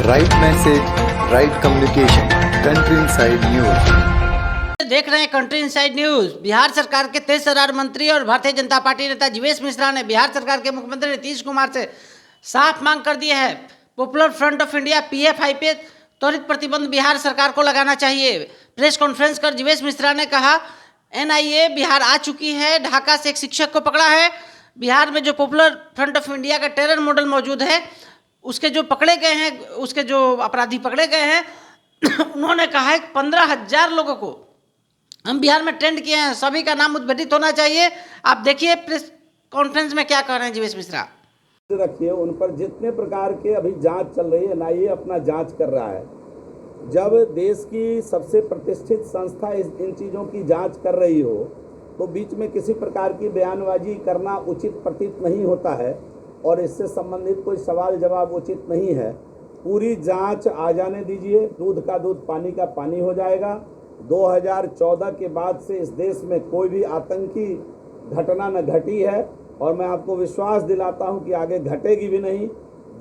Right message, right communication, country inside news. देख रहे हैं कंट्री इनसाइड न्यूज। बिहार सरकार के तेज तर्रार मंत्री और भारतीय जनता पार्टी नेता जीवेश मिश्रा ने बिहार सरकार के मुख्यमंत्री नीतीश कुमार से साफ मांग कर दी है। Popular front of India PFI पे त्वरित प्रतिबंध बिहार सरकार को लगाना चाहिए। प्रेस कॉन्फ्रेंस कर जीवेश मिश्रा ने कहा, एनआईए बिहार आ चुकी है, ढाका से एक शिक्षक को पकड़ा है। बिहार में जो पॉपुलर फ्रंट ऑफ इंडिया का टेरर मॉडल मौजूद है, उसके जो पकड़े गए हैं, उसके जो अपराधी पकड़े गए हैं, उन्होंने कहा है कि 15,000 लोगों को हम बिहार में ट्रेंड किए हैं, सभी का नाम उद्घाटित होना चाहिए। आप देखिए प्रेस कॉन्फ्रेंस में क्या कह रहे हैं जीवेश मिश्रा। रखिए उन पर जितने प्रकार के अभी जांच चल रही है, एनआईए अपना जांच कर रहा है। जब देश की सबसे प्रतिष्ठित संस्था इन चीज़ों की जांच कर रही हो तो बीच में किसी प्रकार की बयानबाजी करना उचित प्रतीत नहीं होता है और इससे संबंधित कोई सवाल जवाब उचित नहीं है। पूरी जांच आ जाने दीजिए, दूध का दूध पानी का पानी हो जाएगा। 2014 के बाद से इस देश में कोई भी आतंकी घटना न घटी है और मैं आपको विश्वास दिलाता हूं कि आगे घटेगी भी नहीं।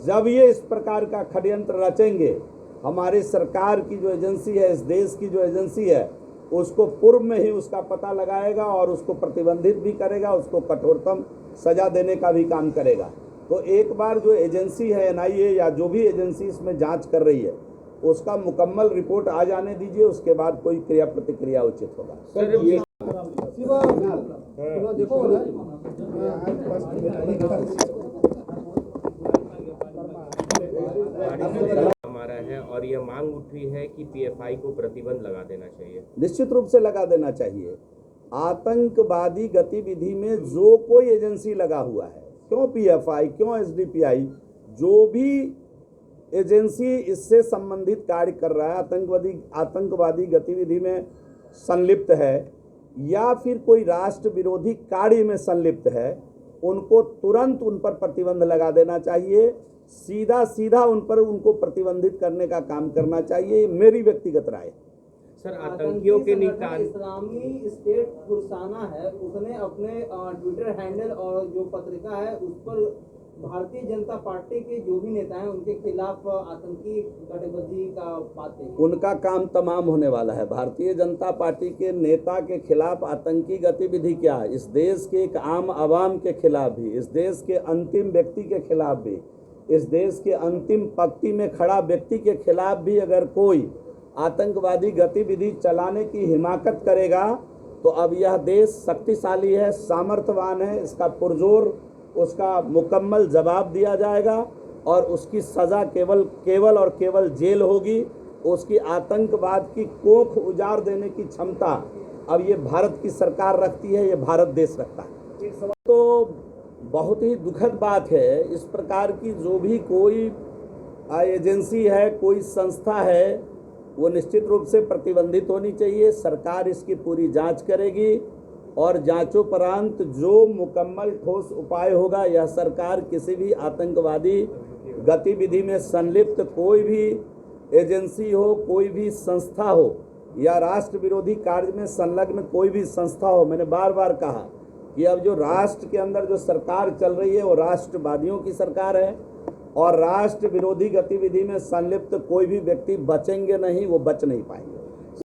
जब ये इस प्रकार का षड्यंत्र रचेंगे, हमारी सरकार की जो एजेंसी है, इस देश की जो एजेंसी है, उसको पूर्व में ही उसका पता लगाएगा और उसको प्रतिबंधित भी करेगा, उसको कठोरतम सजा देने का भी काम करेगा। तो एक बार जो एजेंसी है एनआईए या जो भी एजेंसी इसमें जांच कर रही है, उसका मुकम्मल रिपोर्ट आ जाने दीजिए, उसके बाद कोई क्रिया प्रतिक्रिया उचित होगा। हमारा है और यह मांग उठी है कि पीएफआई को प्रतिबंध लगा देना चाहिए। निश्चित रूप से लगा देना चाहिए। आतंकवादी गतिविधि में जो कोई एजेंसी लगा हुआ है, क्यों पीएफआई, क्यों एसडीपीआई, जो भी एजेंसी इससे संबंधित कार्य कर रहा है, आतंकवादी गतिविधि में संलिप्त है या फिर कोई राष्ट्र विरोधी कार्य में संलिप्त है, उनको तुरंत उन पर प्रतिबंध लगा देना चाहिए। सीधा उन पर उनको प्रतिबंधित करने का काम करना चाहिए। मेरी व्यक्तिगत राय। सर, आतंकियों के निकाल इस्लामी स्टेट फुरसाना है, उसने अपने ट्विटर हैंडल और जो पत्रिका है उस पर भारतीय जनता पार्टी के जो भी नेता हैं उनके खिलाफ आतंकी गतिविधि का पाते हैं। उनका काम तमाम होने वाला है। भारतीय जनता पार्टी के नेता के खिलाफ आतंकी गतिविधि क्या, इस देश के एक आम आवाम के खिलाफ भी, इस देश के अंतिम व्यक्ति के खिलाफ भी, इस देश के अंतिम पंक्ति में खड़ा व्यक्ति के खिलाफ भी अगर कोई आतंकवादी गतिविधि चलाने की हिमाकत करेगा तो अब यह देश शक्तिशाली है, सामर्थ्यवान है, इसका पुरजोर उसका मुकम्मल जवाब दिया जाएगा और उसकी सज़ा केवल और केवल जेल होगी। उसकी आतंकवाद की कोख उजाड़ देने की क्षमता अब ये भारत की सरकार रखती है, ये भारत देश रखता है। तो बहुत ही दुखद बात है, इस प्रकार की जो भी कोई एजेंसी है, कोई संस्था है, वो निश्चित रूप से प्रतिबंधित होनी चाहिए। सरकार इसकी पूरी जांच करेगी और जांचोपरांत जो मुकम्मल ठोस उपाय होगा, यह सरकार किसी भी आतंकवादी गतिविधि में संलिप्त कोई भी एजेंसी हो, कोई भी संस्था हो या राष्ट्र विरोधी कार्य में संलग्न कोई भी संस्था हो, मैंने बार बार कहा कि अब जो राष्ट्र के अंदर जो सरकार चल रही है वो राष्ट्रवादियों की सरकार है और राष्ट्र विरोधी गतिविधि में संलिप्त कोई भी व्यक्ति बचेंगे नहीं, वो बच नहीं पाएंगे।